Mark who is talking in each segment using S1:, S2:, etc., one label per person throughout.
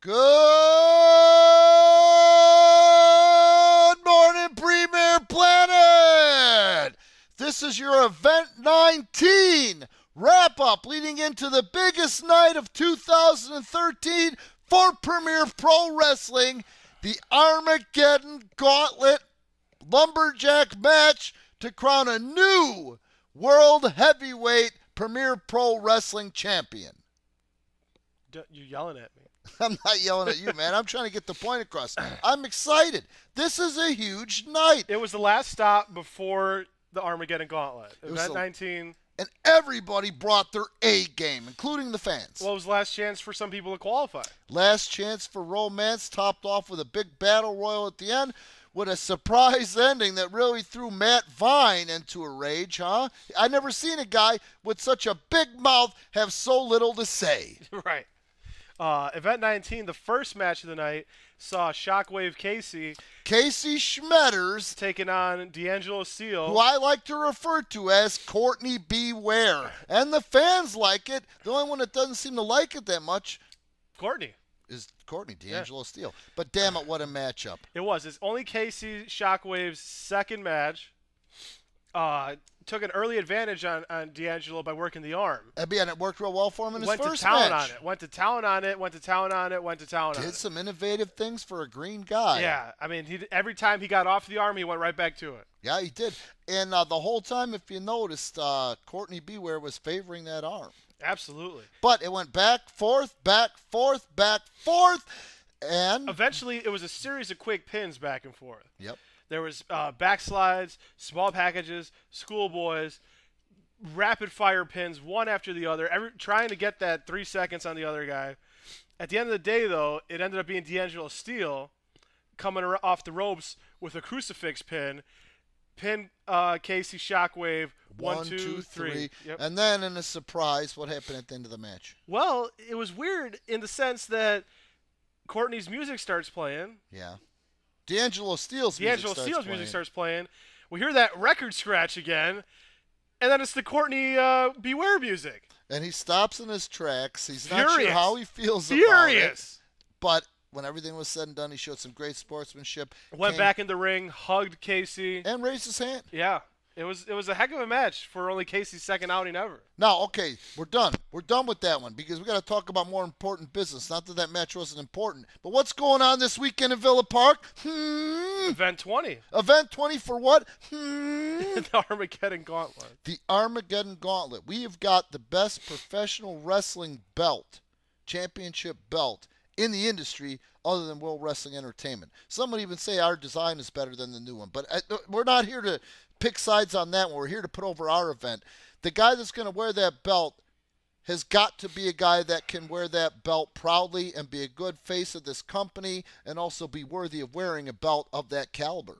S1: Good morning, Premier Planet! This is your Event 19 wrap-up leading into the biggest night of 2013 for Premier Pro Wrestling, the Armageddon Gauntlet Lumberjack match to crown a new World Heavyweight Premier Pro Wrestling Champion.
S2: You're yelling at me.
S1: I'm not yelling at you, man. I'm trying to get the point across. I'm excited. This is a huge night.
S2: It was the last stop before the Armageddon Gauntlet. Event 19.
S1: And everybody brought their A game, including the fans.
S2: Well, it was last chance for some people to qualify.
S1: Last chance for romance, topped off with a big battle royal at the end, with a surprise ending that really threw Matt Vine into a rage, huh? I never seen a guy with such a big mouth have so little to say.
S2: Right. Event 19, the first match of the night, saw Shockwave Casey
S1: Schmetters
S2: taking on D'Angelo Steele,
S1: who I like to refer to as Courtney Beware. And the fans like it. The only one that doesn't seem to like it that much is Courtney D'Angelo Steele. But damn it, what a matchup.
S2: It was. It's only Casey Shockwave's second match. Took an early advantage on D'Angelo by working the arm.
S1: And it worked real well for him in his first
S2: match. Went to town on it.
S1: Did some innovative things for a green guy.
S2: Yeah, I mean, every time he got off the arm, he went right back to it.
S1: Yeah, he did. And the whole time, if you noticed, Courtney Beware was favoring that arm.
S2: Absolutely.
S1: But it went back, forth, and
S2: eventually it was a series of quick pins back and forth.
S1: Yep.
S2: There was backslides, small packages, schoolboys, rapid-fire pins, one after the other, trying to get that 3 seconds on the other guy. At the end of the day, though, it ended up being D'Angelo Steele coming off the ropes with a crucifix pin Casey Shockwave, 1, 2, 3.
S1: Yep. And then, in a surprise, what happened at the end of the match?
S2: Well, it was weird in the sense that Courtney's music starts playing.
S1: Yeah. D'Angelo Steele's music
S2: starts playing. We hear that record scratch again, and then it's the Courtney Beware music.
S1: And he stops in his tracks. He's
S2: Furious.
S1: Not sure how he feels about it. But when everything was said and done, he showed some great sportsmanship.
S2: Went back in the ring, hugged Casey.
S1: And raised his hand.
S2: Yeah. It was a heck of a match for only Casey's second outing ever.
S1: Now, okay, we're done. We're done with that one because we got to talk about more important business. Not that match wasn't important, but what's going on this weekend in Villa Park?
S2: Event 20.
S1: Event 20 for what?
S2: The Armageddon Gauntlet.
S1: The Armageddon Gauntlet. We have got the best professional wrestling belt, championship belt in the industry other than World Wrestling Entertainment. Some would even say our design is better than the new one, but we're not here to pick sides on that one. We're here to put over our event. The guy that's going to wear that belt has got to be a guy that can wear that belt proudly and be a good face of this company and also be worthy of wearing a belt of that caliber.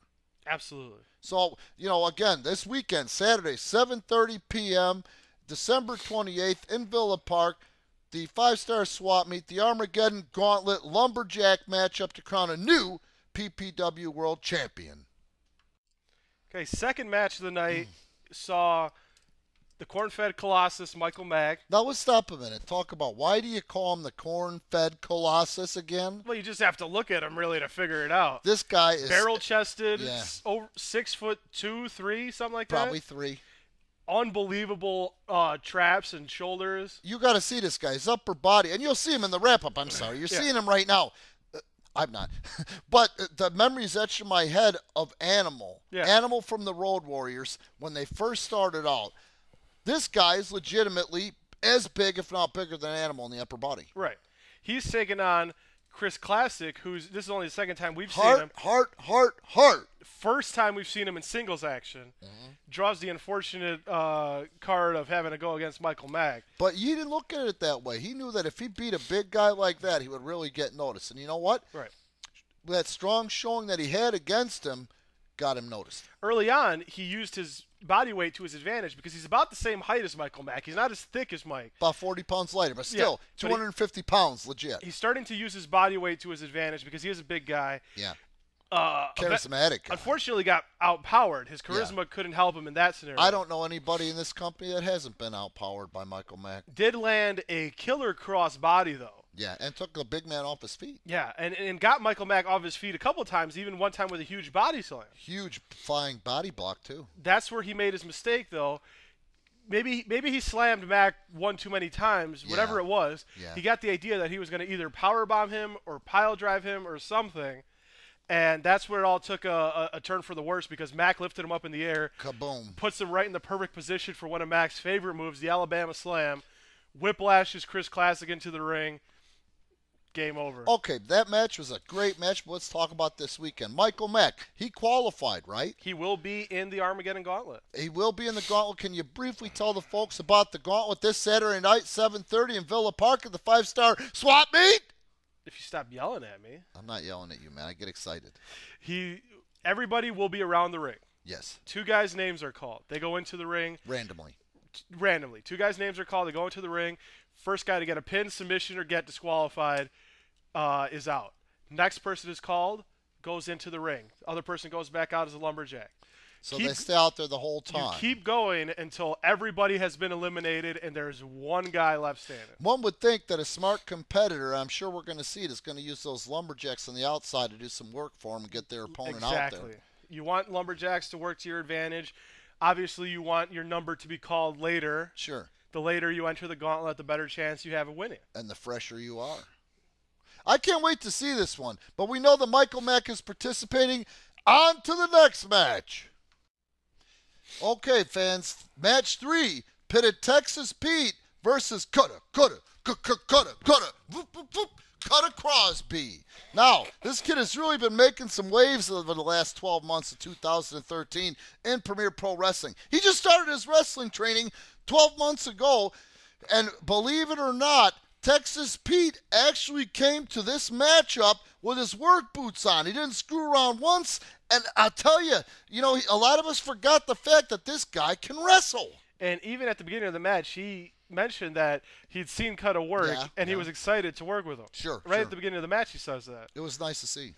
S2: Absolutely.
S1: So, again, this weekend, Saturday, 7:30 p.m., December 28th in Villa Park, the 5-star swap meet, the Armageddon Gauntlet Lumberjack matchup to crown a new PPW World Champion.
S2: Okay, second match of the night saw the corn-fed Colossus, Michael Mack.
S1: Now, let's stop a minute. Talk about why do you call him the corn-fed Colossus again?
S2: Well, you just have to look at him, really, to figure it out.
S1: This guy is
S2: barrel-chested, over 6'2", 3", something like that.
S1: Probably 3.
S2: Unbelievable traps and shoulders.
S1: You got to see this guy. His upper body, and you'll see him in the wrap-up. I'm sorry. You're seeing him right now. I'm not. But the memories etched in my head of Animal.
S2: Yeah.
S1: Animal from the Road Warriors when they first started out. This guy is legitimately as big, if not bigger, than Animal in the upper body.
S2: Right. He's taking on Chris Classic, this is only the second time we've seen him.
S1: Heart.
S2: First time we've seen him in singles action. Draws the unfortunate card of having to go against Michael Mack.
S1: But he didn't look at it that way. He knew that if he beat a big guy like that, he would really get noticed. And you know what?
S2: Right.
S1: That strong showing that he had against him got him noticed.
S2: Early on, he used his body weight to his advantage because he's about the same height as Michael Mack. He's not as thick as Mike.
S1: About 40 pounds lighter, but still, 250 pounds, legit.
S2: He's starting to use his body weight to his advantage because he is a big guy.
S1: Yeah.
S2: Charismatic
S1: guy.
S2: Unfortunately, got outpowered. His charisma couldn't help him in that scenario.
S1: I don't know anybody in this company that hasn't been outpowered by Michael Mack.
S2: Did land a killer cross body, though.
S1: Yeah, and took the big man off his feet.
S2: Yeah, and got Michael Mack off his feet a couple of times, even one time with a huge body slam.
S1: Huge flying body block, too.
S2: That's where he made his mistake, though. Maybe he slammed Mack one too many times, whatever it was.
S1: Yeah.
S2: He got the idea that he was going to either powerbomb him or pile drive him or something. And that's where it all took a turn for the worse because Mack lifted him up in the air.
S1: Kaboom.
S2: Puts him right in the perfect position for one of Mack's favorite moves, the Alabama Slam. Whiplashes Chris Classic into the ring. Game over.
S1: Okay, that match was a great match, but let's talk about this weekend. Michael Mack, he qualified, right?
S2: He will be in the Armageddon Gauntlet.
S1: He will be in the Gauntlet. Can you briefly tell the folks about the Gauntlet this Saturday night, 7:30 in Villa Park at the 5-star swap meet?
S2: If you stop yelling at me.
S1: I'm not yelling at you, man. I get excited.
S2: Everybody will be around the ring.
S1: Yes.
S2: 2 guys' names are called. They go into the ring. Randomly. 2 guys' names are called. They go into the ring. First guy to get a pin, submission, or get disqualified is out. Next person is called, goes into the ring. The other person goes back out as a lumberjack.
S1: So they stay out there the whole time.
S2: You keep going until everybody has been eliminated and there's one guy left standing.
S1: One would think that a smart competitor, I'm sure we're going to see it, is going to use those lumberjacks on the outside to do some work for them and get their opponent out there.
S2: Exactly. You want lumberjacks to work to your advantage. Obviously, you want your number to be called later.
S1: Sure.
S2: The later you enter the gauntlet, the better chance you have of winning.
S1: And the fresher you are. I can't wait to see this one. But we know that Michael Mack is participating. On to the next match. Okay, fans. Match 3. Pitted Texas Pete versus Cutter Crosby. Now, this kid has really been making some waves over the last 12 months of 2013 in Premier Pro Wrestling. He just started his wrestling training 12 months ago, and believe it or not, Texas Pete actually came to this matchup with his work boots on. He didn't screw around once, and I'll tell you, a lot of us forgot the fact that this guy can wrestle.
S2: And even at the beginning of the match, he mentioned that he'd seen Cutter work, and he was excited to work with him.
S1: Sure.
S2: Right at the beginning of the match, he says that.
S1: It was nice to see.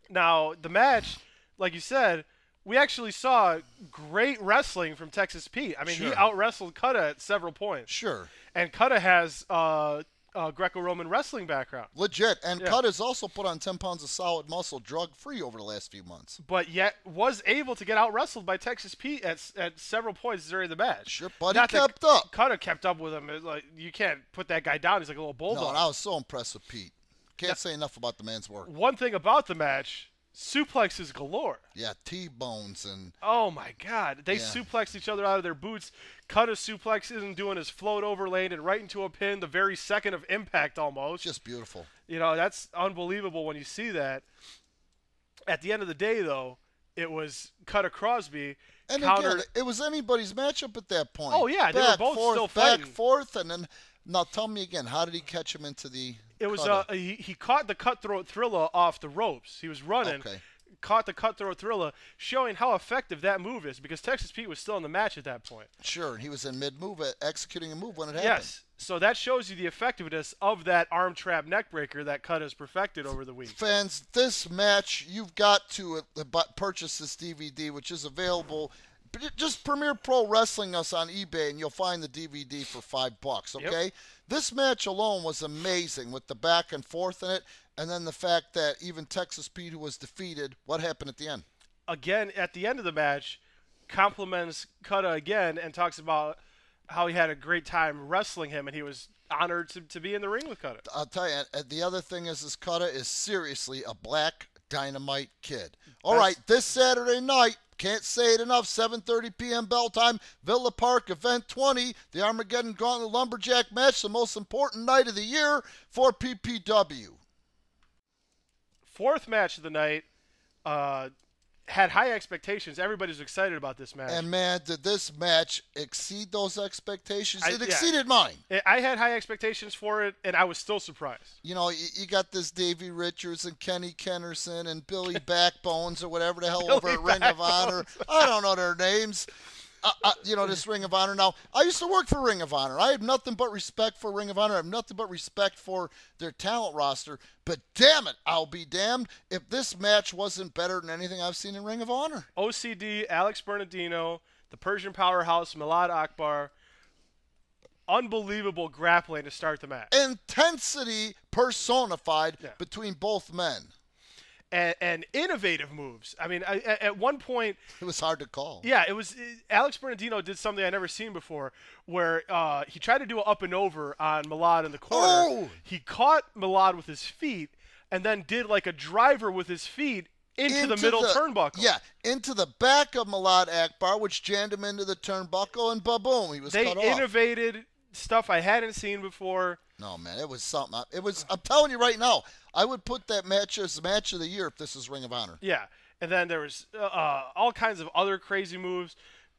S2: Now, the match, like you said, we actually saw great wrestling from Texas Pete. I mean, he out-wrestled Cutter at several points.
S1: Sure.
S2: And Cutter has Greco-Roman wrestling background.
S1: Legit. And Cutter has also put on 10 pounds of solid muscle drug-free over the last few months.
S2: But yet was able to get out-wrestled by Texas Pete at several points during the match.
S1: Sure, but he kept up.
S2: Cutter kept up with him. Like, you can't put that guy down. He's like a little bulldog.
S1: No, and I was so impressed with Pete. Can't say enough about the man's work.
S2: One thing about the match, suplexes galore.
S1: Yeah, T-bones and...
S2: Oh, my God. They suplexed each other out of their boots. Cut a suplex isn't doing his float over, landed right into a pin the very second of impact almost.
S1: Just beautiful.
S2: That's unbelievable when you see that. At the end of the day, though, it was Cutter Crosby.
S1: And again, it was anybody's matchup at that point.
S2: Oh, yeah. They were both still fighting.
S1: Back, forth, and then... Now, tell me again, how did he catch him into the...
S2: It was he caught the cutthroat thriller off the ropes. He was running, caught the cutthroat thriller, showing how effective that move is because Texas Pete was still in the match at that point.
S1: Sure, he was in mid-move, executing a move when it happened.
S2: Yes, so that shows you the effectiveness of that arm trap neck breaker that Cut has perfected over the week.
S1: Fans, this match, you've got to purchase this DVD, which is available. Just Premier Pro Wrestling us on eBay, and you'll find the DVD for $5, okay? Yep. This match alone was amazing with the back and forth in it, and then the fact that even Texas Pete, who was defeated, what happened at the end?
S2: Again, at the end of the match, compliments Cutter again and talks about how he had a great time wrestling him, and he was honored to be in the ring with Cutter.
S1: I'll tell you, the other thing is Cutter is seriously a black dynamite kid. All right, this Saturday night, can't say it enough, 7:30 p.m. bell time, Villa Park, Event 20, the Armageddon Gauntlet Lumberjack match, the most important night of the year for PPW.
S2: Fourth match of the night, had high expectations. Everybody's excited about this match.
S1: And, man, did this match exceed those expectations? It exceeded mine.
S2: I had high expectations for it, and I was still surprised. You
S1: got this Davey Richards and Kenny Kennerson and Billy Backbones or whatever the hell over at Ring of Honor. I don't know their names. This Ring of Honor. Now, I used to work for Ring of Honor. I have nothing but respect for Ring of Honor. I have nothing but respect for their talent roster. But damn it, I'll be damned if this match wasn't better than anything I've seen in Ring of Honor.
S2: OCD, Alex Bernardino, the Persian Powerhouse, Milad Akbar. unbelievable grappling to start the match.
S1: Intensity personified
S2: Yeah.
S1: between both men.
S2: And innovative moves. I mean, at one point,
S1: It was hard to call.
S2: yeah, Alex Bernardino did something I never seen before, where he tried to do an up and over on Milad in the corner.
S1: Oh!
S2: He caught Milad with his feet, and then did like a driver with his feet into the middle turnbuckle.
S1: Yeah, into the back of Milad Akbar, which jammed him into the turnbuckle, and ba-boom, he was cut off.
S2: They innovated stuff I hadn't seen before.
S1: No, man, it was something. I'm telling you right now, I would put that match as match of the year if this is Ring of Honor.
S2: Yeah, and then there was all kinds of other crazy moves.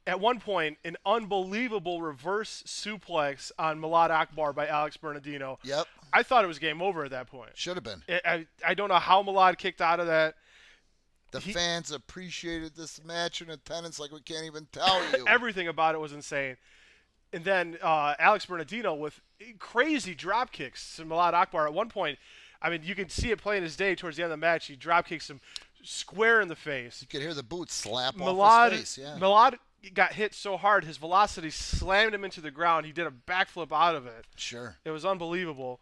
S2: At one point, an unbelievable reverse suplex on Milad Akbar by Alex Bernardino.
S1: Yep.
S2: I thought it was game over at that point.
S1: Should have been.
S2: I don't know how Milad kicked out of that.
S1: The fans appreciated this match in attendance like we can't even tell you.
S2: Everything about it was insane. And then Alex Bernardino with crazy drop kicks to Milad Akbar. At one point, I mean, you can see it plain as day towards the end of the match. He drop kicks him square in the face.
S1: You could hear the boots slap off his face. Yeah.
S2: Milad got hit so hard, his velocity slammed him into the ground. He did a backflip out of it.
S1: Sure.
S2: It was unbelievable.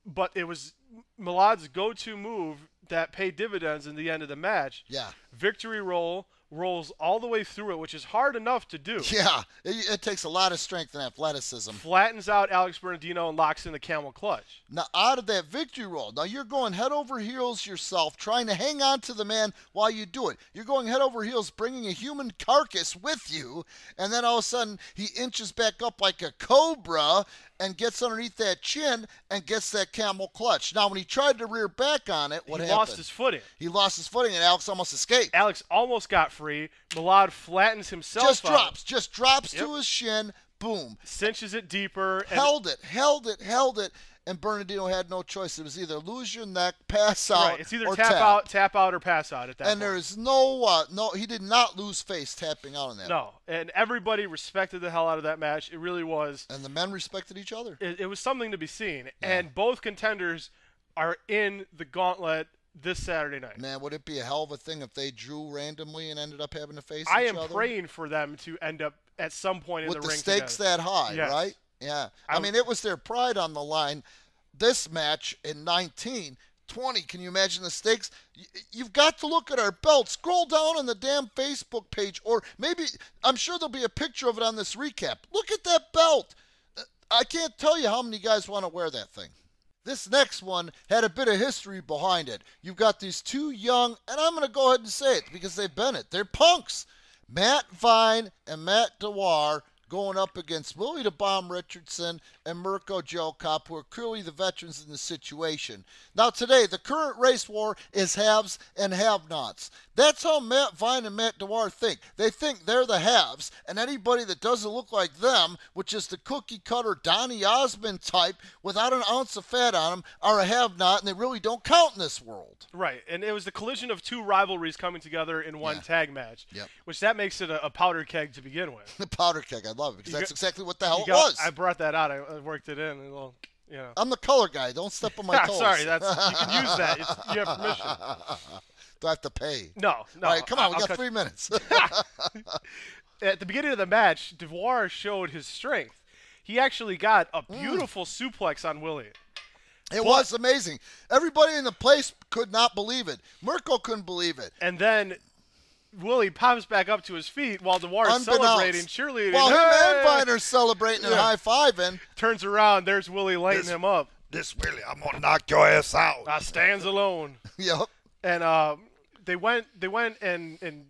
S2: But it was Milad's go-to move that paid dividends in the end of the match.
S1: Yeah.
S2: Victory roll, rolls all the way through it, which is hard enough to do.
S1: Yeah. It takes a lot of strength and athleticism.
S2: Flattens out Alex Bernardino and locks in the camel clutch.
S1: Now, out of that victory roll, now you're going head over heels yourself, trying to hang on to the man while you do it. You're going head over heels, bringing a human carcass with you, and then all of a sudden he inches back up like a cobra and gets underneath that chin and gets that camel clutch. Now, when he tried to rear back on it, what happened?
S2: He lost his footing.
S1: He lost his footing, and Alex almost escaped.
S2: Alex almost got free. Milad flattens himself out.
S1: Just drops to his shin, boom.
S2: Cinches it deeper. And
S1: held it, and Bernardino had no choice. It was either lose your neck, pass out,
S2: right. It's either
S1: or
S2: tap out, or pass out at that point.
S1: And there's no, he did not lose face tapping out on that.
S2: No, and everybody respected the hell out of that match. It really was.
S1: And the men respected each other.
S2: It was something to be seen.
S1: Yeah.
S2: And both contenders are in the gauntlet this Saturday night.
S1: Man, would it be a hell of a thing if they drew randomly and ended up having to face each other?
S2: I am praying for them to end up at some point in the ring
S1: with the stakes
S2: together.
S1: that high,
S2: Yes.
S1: right? Yeah. I mean, it was their pride on the line. This match in 1920, can you imagine the stakes? You've got to look at our belt. Scroll down on the damn Facebook page, or maybe, I'm sure there'll be a picture of it on this recap. Look at that belt. I can't tell you how many guys want to wear that thing. This next one had a bit of history behind it. You've got these two young, and I'm going to go ahead and say it because they've been it. They're punks. Matt Vine and Matt Dewar going up against Willie the Bomb Richardson and Mirko JoeCop, who are clearly the veterans in the situation. Now today, the current race war is haves and have-nots. That's how Matt Vine and Matt Dewar think. They think they're the haves, and anybody that doesn't look like them, which is the cookie-cutter Donny Osmond type without an ounce of fat on them, are a have-not, and they really don't count in this world.
S2: Right, and it was the collision of two rivalries coming together in one tag match, which that makes it a powder keg to begin with.
S1: The powder keg, I love it, because that's exactly what the hell it was.
S2: I brought that out. I worked it in. A little, you know.
S1: I'm the color guy. Don't step on my toes.
S2: Sorry, you can use that. You have permission.
S1: Do I have to pay?
S2: No.
S1: All right, come on. We got 3 minutes.
S2: At the beginning of the match, Dewar showed his strength. He actually got a beautiful suplex on Willie.
S1: It was amazing. Everybody in the place could not believe it. Mirko couldn't believe it.
S2: And then Willie pops back up to his feet while Dewar is celebrating, cheerleading.
S1: While him and Vine are celebrating and high-fiving.
S2: Turns around, there's Willie lighting him up.
S3: This Willie, I'm going to knock your ass out.
S2: I stands alone.
S1: Yep.
S2: And they went and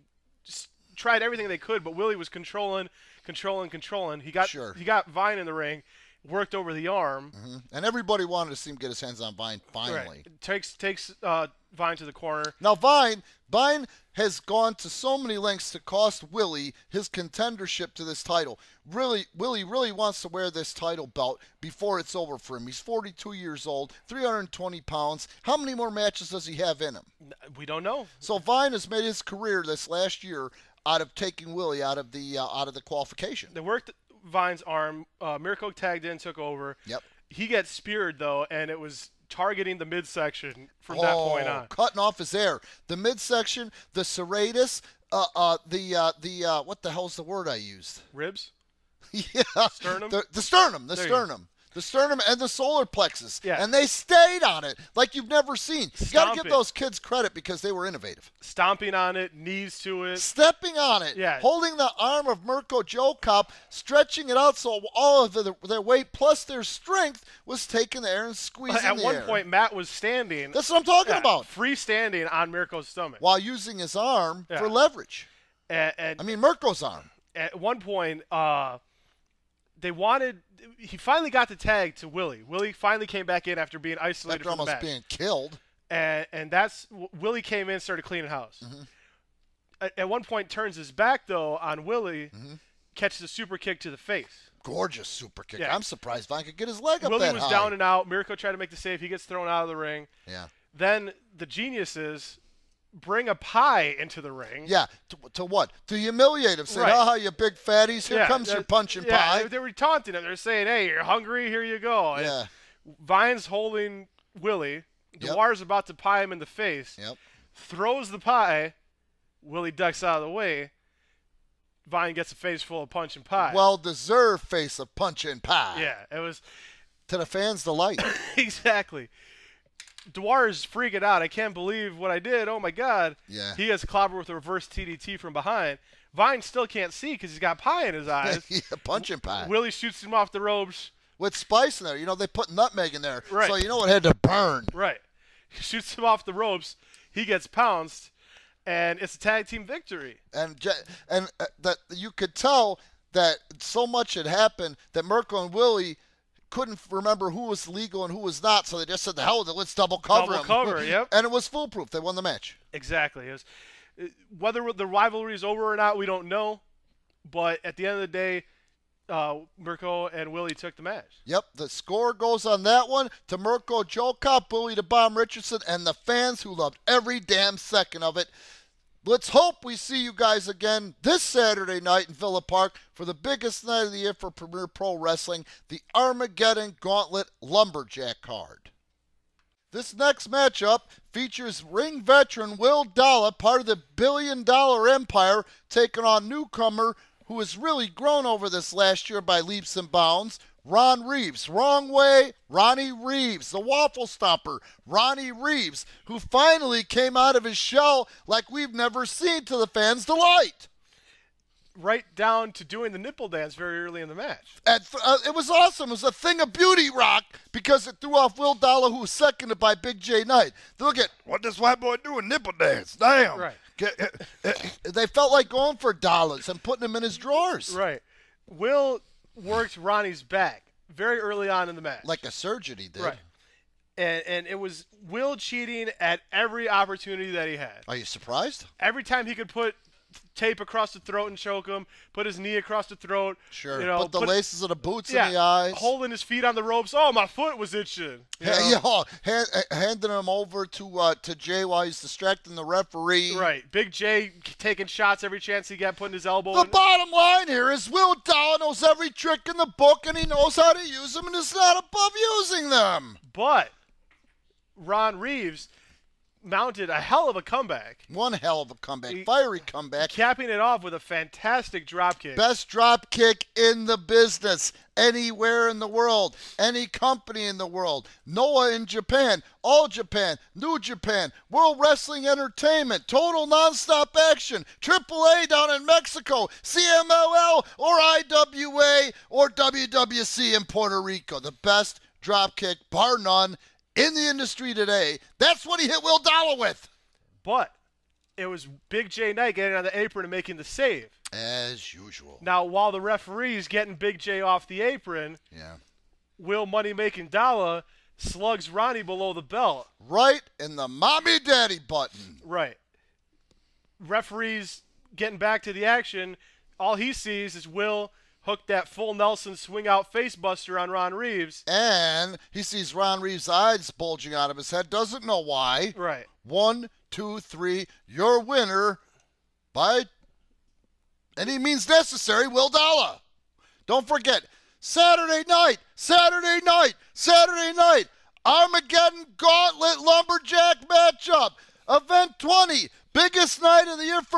S2: tried everything they could, but Willie was controlling. He got Vine in the ring, worked over the arm.
S1: Mm-hmm. And everybody wanted to see him get his hands on Vine finally.
S2: Right. Takes Vine to the corner.
S1: Now Vine has gone to so many lengths to cost Willie his contendership to this title. Willie really wants to wear this title belt before it's over for him. He's 42 years old, 320 pounds. How many more matches does he have in him?
S2: We don't know.
S1: So Vine has made his career this last year out of taking Willie out of the qualification.
S2: They worked Vine's arm. Mirko tagged in, took over.
S1: Yep.
S2: He gets speared though, and it was targeting the midsection from that point on.
S1: Cutting off his hair. The midsection, the serratus, what the hell's the word I used?
S2: Ribs?
S1: Yeah.
S2: Sternum?
S1: The sternum. The
S2: There you go.
S1: sternum. The sternum and the solar plexus.
S2: Yeah.
S1: And they stayed on it like you've never seen. You got to
S2: Stomping.
S1: give those kids credit because they were innovative.
S2: Stomping on it, knees to it.
S1: Stepping on it.
S2: Yeah.
S1: Holding the arm of Mirko JoeCop, stretching it out so all of their weight plus their strength was taken there and squeezing
S2: At
S1: the
S2: one
S1: air.
S2: point, Matt was standing.
S1: That's what I'm talking about.
S2: Freestanding on Mirko's stomach.
S1: While using his arm
S2: Yeah.
S1: for leverage.
S2: And
S1: I mean, Mirko's arm.
S2: at one point, he finally got the tag to Willie. Willie finally came back in after being isolated
S1: After
S2: from the
S1: almost
S2: match.
S1: being killed.
S2: And Willie came in, started cleaning house.
S1: Mm-hmm.
S2: At one point, turns his back though on Willie,
S1: Mm-hmm.
S2: catches a super kick to the face.
S1: Gorgeous super kick.
S2: Yeah.
S1: I'm surprised Vine could get his leg up
S2: Willie
S1: that
S2: was
S1: high.
S2: down and out. Mirko tried to make the save. He gets thrown out of the ring.
S1: Yeah.
S2: Then the geniuses bring a pie into the ring.
S1: Yeah. To what? To humiliate him. Say,
S2: Right.
S1: "Ah, you big fatties. Here comes your punching pie."
S2: They were taunting him. They're saying, "Hey, you're hungry. Here you go." And
S1: Yeah.
S2: Vine's holding Willie.
S1: Yep.
S2: Dwar's about to pie him in the face.
S1: Yep.
S2: Throws the pie. Willie ducks out of the way. Vine gets a face full of punch and pie.
S1: Well-deserved face of punching pie.
S2: Yeah, it was
S1: To the fans' delight.
S2: exactly. Dwar is freaking out. I can't believe what I did. Oh my God.
S1: Yeah.
S2: He gets clobbered with a reverse TDT from behind. Vine still can't see because he's got pie in his eyes.
S1: Yeah, punching pie.
S2: Willie shoots him off the ropes.
S1: With spice in there. You know, they put nutmeg in there.
S2: Right.
S1: So you know it had to burn.
S2: Right. He shoots him off the ropes. He gets pounced, and it's a tag team victory.
S1: And that you could tell that so much had happened that Mirko and Willie couldn't remember who was legal and who was not, so they just said, "The hell with it, let's double cover
S2: Double
S1: him."
S2: cover, yep.
S1: And it was foolproof. They won the match.
S2: Exactly. It was, whether the rivalry is over or not, we don't know. But at the end of the day, Mirko and Willie took the match.
S1: Yep, the score goes on that one to Mirko JoeCop, Willie the Bomb Richardson, and the fans who loved every damn second of it. Let's hope we see you guys again this Saturday night in Villa Park for the biggest night of the year for Premier Pro Wrestling, the Armageddon Gauntlet Lumberjack card. This next matchup features ring veteran Will Dalla, part of the billion-dollar empire, taking on newcomer who has really grown over this last year by leaps and bounds, Ron Reeves. Wrong way, Ronnie Reeves, the waffle stopper, Ronnie Reeves, who finally came out of his shell like we've never seen, to the fans' delight.
S2: Right down to doing the nipple dance very early in the match.
S1: It was awesome. It was a thing of beauty, Rock, because it threw off Will Dalla, who was seconded by Big J Knight. Look at
S3: What this white boy doing? Nipple dance. Damn.
S2: Right.
S1: they felt like going for dollars and putting him in his drawers.
S2: Right. Will worked Ronnie's back very early on in the match.
S1: Like a surgeon he did.
S2: Right. And it was Will cheating at every opportunity that he had.
S1: Are you surprised?
S2: Every time he could put tape across the throat and choke him, put his knee across the throat.
S1: Sure.
S2: You know,
S1: put the laces of the boots
S2: yeah,
S1: in the eyes.
S2: holding his feet on the ropes. Oh, my foot was itching. You know?
S1: Handing him over to Jay while he's distracting the referee.
S2: Right. Big J taking shots every chance he got, putting his elbow
S1: The
S2: in.
S1: bottom line here is Will Dalla knows every trick in the book, and he knows how to use them, and is not above using them.
S2: But Ron Reeves mounted a hell of a comeback,
S1: One hell of a comeback. Fiery comeback.
S2: capping it off with a fantastic dropkick.
S1: Best drop kick in the business, anywhere in the world, any company in the world. Noah in Japan, All Japan, New Japan, World Wrestling Entertainment, Total Nonstop Action, AAA down in Mexico, CMLL or IWA or WWC in Puerto Rico. The best drop kick, bar none, in the industry today. That's what he hit Will Dalla with.
S2: But it was Big J Knight getting on the apron and making the save.
S1: As usual.
S2: Now, while the referee's getting Big J off the apron,
S1: Yeah.
S2: Will Money-Making Dalla slugs Ronnie below the belt.
S1: Right in the mommy daddy button.
S2: Right. Referee's getting back to the action. All he sees is Will hook that full Nelson swing-out facebuster on Ron Reeves.
S1: And he sees Ron Reeves' eyes bulging out of his head. Doesn't know why.
S2: Right.
S1: 1, 2, 3. Your winner by any means necessary, Will Dalla. Don't forget, Saturday night, Armageddon Gauntlet Lumberjack matchup. Event 20, biggest night of the year for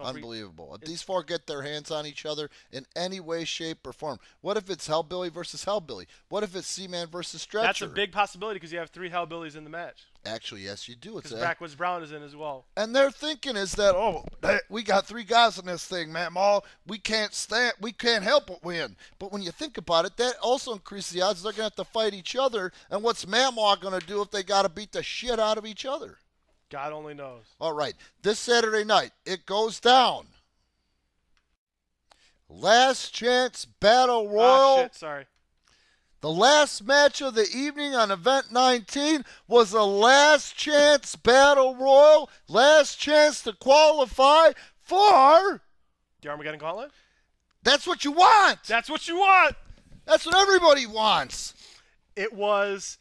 S1: Unbelievable. If these four get their hands on each other in any way, shape, or form, what if it's Hellbilly versus Hellbilly? What if it's Seaman versus Stretcher?
S2: That's a big possibility because you have 3 Hellbillies in the match.
S1: Actually, yes, you do.
S2: Because Backwoods Brown is in as well.
S1: And their thinking is that, we got 3 guys in this thing, man. We can't help but win. But when you think about it, that also increases the odds they're going to have to fight each other. And what's Mamaw going to do if they got to beat the shit out of each other?
S2: God only knows.
S1: All right, this Saturday night, it goes down. Last Chance Battle Royal.
S2: Shit, sorry.
S1: The last match of the evening on Event 19 was a Last Chance Battle Royal. Last chance to qualify for
S2: The Armageddon Gauntlet?
S1: That's what you want.
S2: That's what you want.
S1: That's what everybody wants.
S2: It was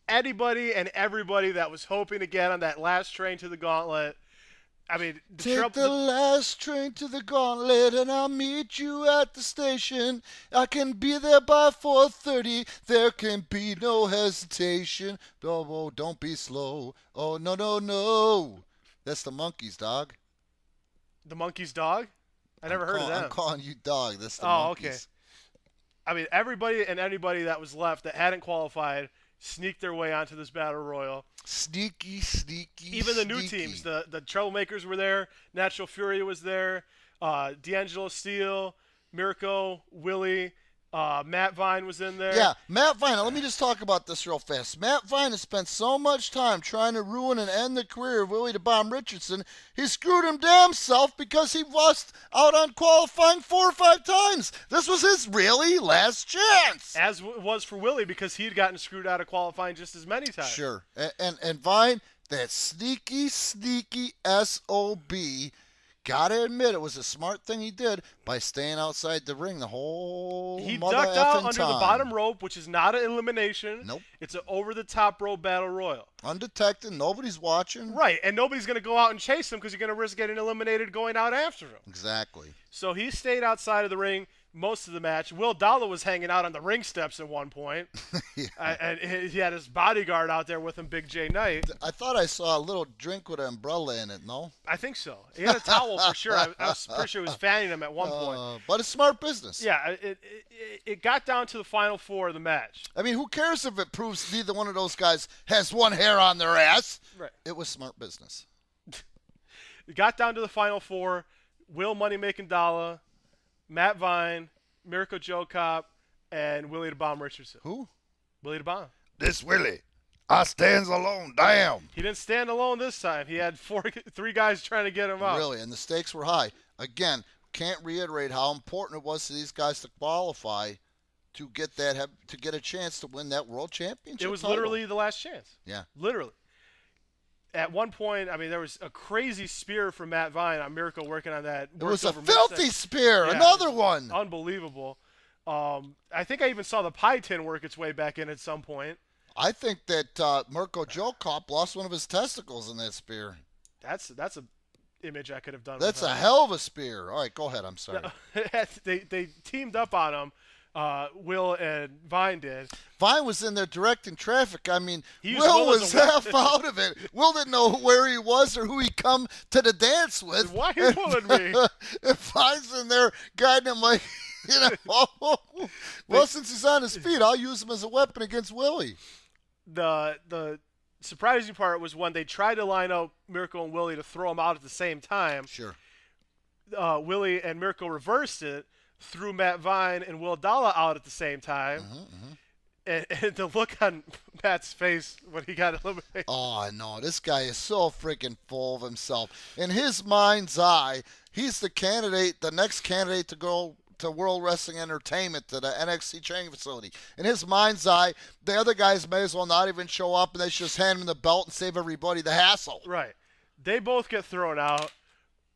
S2: anybody and everybody that was hoping to get on that last train to the gauntlet. I mean,
S1: Take the last train to the gauntlet and I'll meet you at the station. I can be there by 4:30. There can be no hesitation. Oh, don't be slow. Oh, no, no, no. That's the Monkeys, dog.
S2: The Monkeys' dog? I never heard of them.
S1: I'm calling you dog. That's the
S2: Monkeys.
S1: Okay.
S2: I mean, everybody and anybody that was left that hadn't qualified sneaked their way onto this battle royal.
S1: Sneaky, sneaky,
S2: even the new teams, the Troublemakers were there. Natural Fury was there. D'Angelo Steele, Mirko, Willie, Matt Vine was in there.
S1: Yeah, Matt Vine. Let me just talk about this real fast. Matt Vine has spent so much time trying to ruin and end the career of Willie the Bomb Richardson. He screwed him damn self because he lost out on qualifying 4 or 5 times. This was his really last chance.
S2: As was for Willie because he'd gotten screwed out of qualifying just as many times.
S1: Sure. And Vine, that sneaky, sneaky SOB, gotta admit, it was a smart thing he did by staying outside the ring the whole
S2: He
S1: mother
S2: ducked out
S1: effing
S2: under
S1: time.
S2: the bottom rope, which is not an elimination.
S1: Nope.
S2: It's an over-the-top rope battle royal.
S1: Undetected, nobody's watching.
S2: Right, and nobody's going to go out and chase him because you're going to risk getting eliminated going out after him.
S1: Exactly.
S2: So he stayed outside of the ring most of the match. Will Dalla was hanging out on the ring steps at one point.
S1: Yeah.
S2: And he had his bodyguard out there with him, Big J Knight.
S1: I thought I saw a little drink with an umbrella in it, no?
S2: I think so. He had a towel for sure. I was pretty sure he was fanning him at one point.
S1: But it's smart business.
S2: Yeah, it got down to the final 4 of the match.
S1: I mean, who cares if it proves neither one of those guys has one hair on their ass?
S2: Right.
S1: It was smart business.
S2: It got down to the final 4. Will Moneymaking Dalla, Matt Vine, Mirko JoeCop, and Willie the Bomb Richardson.
S1: Who?
S2: Willie the Bomb.
S3: This Willie, I stands alone. Damn.
S2: He didn't stand alone this time. He had 3 guys trying to get him out.
S1: Really, and the stakes were high. Again, can't reiterate how important it was to these guys to qualify to get a chance to win that world championship.
S2: It was
S1: title.
S2: literally the last chance.
S1: Yeah.
S2: Literally. At one point, I mean, there was a crazy spear from Matt Vine on Mirko working on that.
S1: It was a filthy spear.
S2: Yeah,
S1: Another one.
S2: Unbelievable. I think I even saw the pie tin work its way back in at some point.
S1: I think that Mirko JoeCop lost one of his testicles in that spear.
S2: That's a image I could have done.
S1: That's a hell of a spear. All right, go ahead. I'm sorry.
S2: They teamed up on him. Will and Vine did.
S1: Vine was in there directing traffic. I mean,
S2: Will
S1: Will was half out of it. Will didn't know where he was or who he come to the dance with.
S2: Why are you pulling me?
S1: If Vine's in there guiding him like, well, since he's on his feet, I'll use him as a weapon against Willie.
S2: The surprising part was when they tried to line up Mirko and Willie to throw him out at the same time.
S1: Sure.
S2: Willie and Mirko reversed it, threw Matt Vine and Will Dalla out at the same time. And the look on Matt's face when he got eliminated.
S1: Oh, no. This guy is so freaking full of himself. In his mind's eye, he's the next candidate to go to World Wrestling Entertainment, to the NXT training facility. In his mind's eye, the other guys may as well not even show up, and they should just hand him the belt and save everybody the hassle.
S2: Right. They both get thrown out,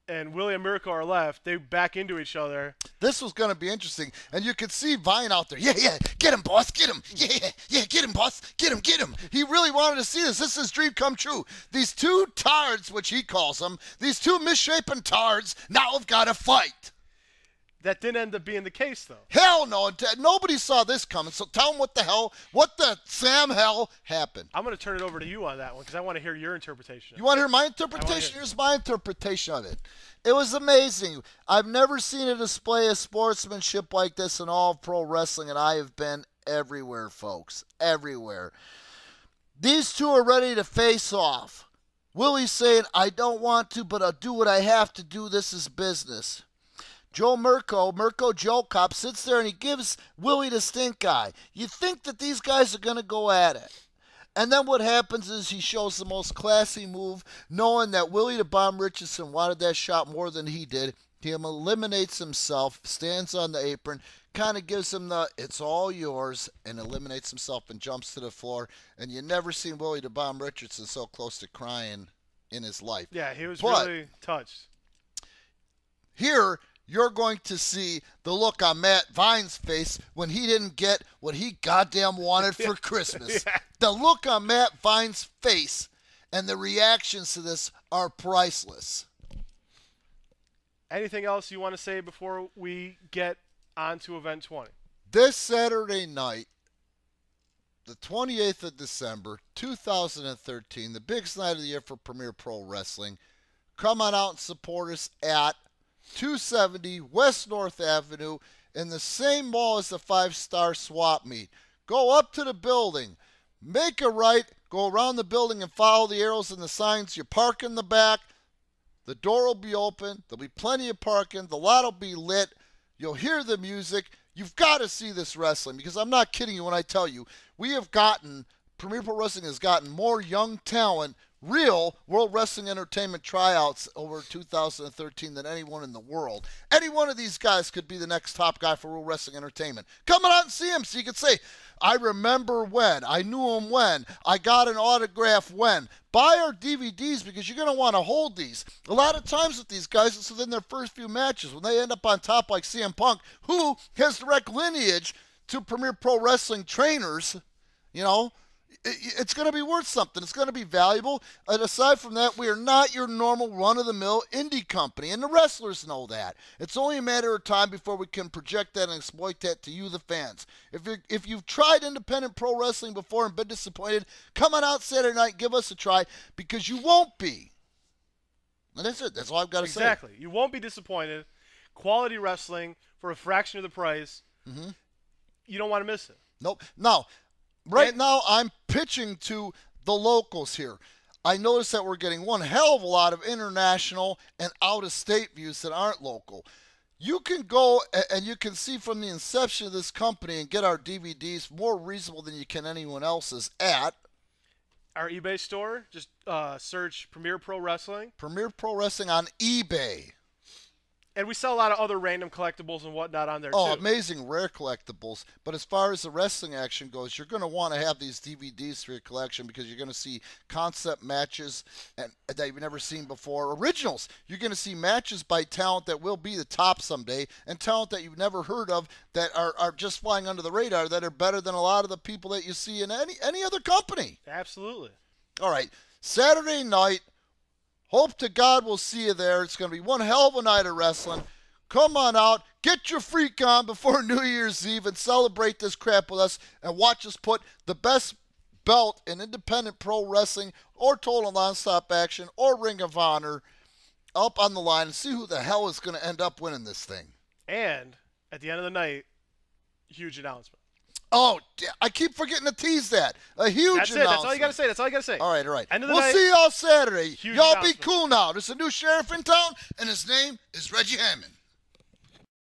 S2: and Willie and Mirko are left. They back into each other.
S1: This was going to be interesting, and you could see Vine out there. Yeah, get him, boss, get him. Yeah, get him, boss, get him. He really wanted to see this. This is his dream come true. These 2 tards, which he calls them, these 2 misshapen tards, now have got to fight.
S2: That didn't end up being the case, though.
S1: Hell no. Nobody saw this coming. So tell them what the Sam hell happened.
S2: I'm going to turn it over to you on that one because I want to hear your interpretation.
S1: You want to hear my interpretation? Here's my interpretation of it. It was amazing. I've never seen a display of sportsmanship like this in all of pro wrestling, and I have been everywhere, folks. Everywhere. These two are ready to face off. Willie's saying, I don't want to, but I'll do what I have to do. This is business. Mirko JoeCop sits there and he gives Willie the stink eye. You think that these guys are going to go at it. And then what happens is he shows the most classy move, knowing that Willie the Bomb Richardson wanted that shot more than he did. He eliminates himself, stands on the apron, kind of gives him the, it's all yours, and eliminates himself and jumps to the floor. And you never seen Willie the Bomb Richardson so close to crying in his life.
S2: Yeah, he was really touched.
S1: Here, you're going to see the look on Matt Vine's face when he didn't get what he goddamn wanted for Christmas.
S2: Yeah.
S1: The look on Matt Vine's face and the reactions to this are priceless.
S2: Anything else you want to say before we get on to Event 20?
S1: This Saturday night, the 28th of December, 2013, the biggest night of the year for Premier Pro Wrestling. Come on out and support us at 270 West North Avenue in the same mall as the 5-Star Swap Meet. Go up to the building, make a right, go around the building and follow the arrows and the signs. You park in the back. The door will be open. There'll be plenty of parking. The lot will be lit. You'll hear the music. You've got to see this wrestling because I'm not kidding you when I tell you Premier Pro Wrestling has gotten more young talent, real World Wrestling Entertainment tryouts over 2013 than anyone in the world. Any one of these guys could be the next top guy for World Wrestling Entertainment. Come on out and see him so you can say, I remember when, I knew him when, I got an autograph when. Buy our DVDs because you're going to want to hold these. A lot of times with these guys, it's within their first few matches. When they end up on top like CM Punk, who has direct lineage to Premier Pro Wrestling trainers, you know, it's going to be worth something. It's going to be valuable. And aside from that, we are not your normal run-of-the-mill indie company, and the wrestlers know that. It's only a matter of time before we can project that and exploit that to you, the fans. If you've tried independent pro wrestling before and been disappointed, come on out Saturday night, give us a try, because you won't be. And that's it. That's all I've got to say.
S2: Exactly. You won't be disappointed. Quality wrestling for a fraction of the price.
S1: Mm-hmm.
S2: You don't want to miss it.
S1: Nope. Now, right now, I'm pitching to the locals here. I noticed that we're getting one hell of a lot of international and out-of-state views that aren't local. You can go and you can see from the inception of this company and get our DVDs more reasonable than you can anyone else's at
S2: our eBay store. Just search Premier Pro Wrestling.
S1: Premier Pro Wrestling on eBay.
S2: And we sell a lot of other random collectibles and whatnot on there, too.
S1: Oh, amazing rare collectibles. But as far as the wrestling action goes, you're going to want to have these DVDs for your collection because you're going to see concept matches that you've never seen before. Originals. You're going to see matches by talent that will be the top someday and talent that you've never heard of that are just flying under the radar that are better than a lot of the people that you see in any other company.
S2: Absolutely.
S1: All right. Saturday night. Hope to God we'll see you there. It's going to be one hell of a night of wrestling. Come on out. Get your freak on before New Year's Eve and celebrate this crap with us and watch us put the best belt in independent pro wrestling or total nonstop action or Ring of Honor up on the line and see who the hell is going to end up winning this thing.
S2: And at the end of the night, huge announcement.
S1: Oh, I keep forgetting to tease that. A huge announcement.
S2: That's all you got to say. That's all you got to say.
S1: All right.
S2: End of the
S1: we'll
S2: night,
S1: see y'all Saturday. Y'all be
S2: announcement.
S1: cool now. There's a new sheriff in town, and his name is Reggie Hammond.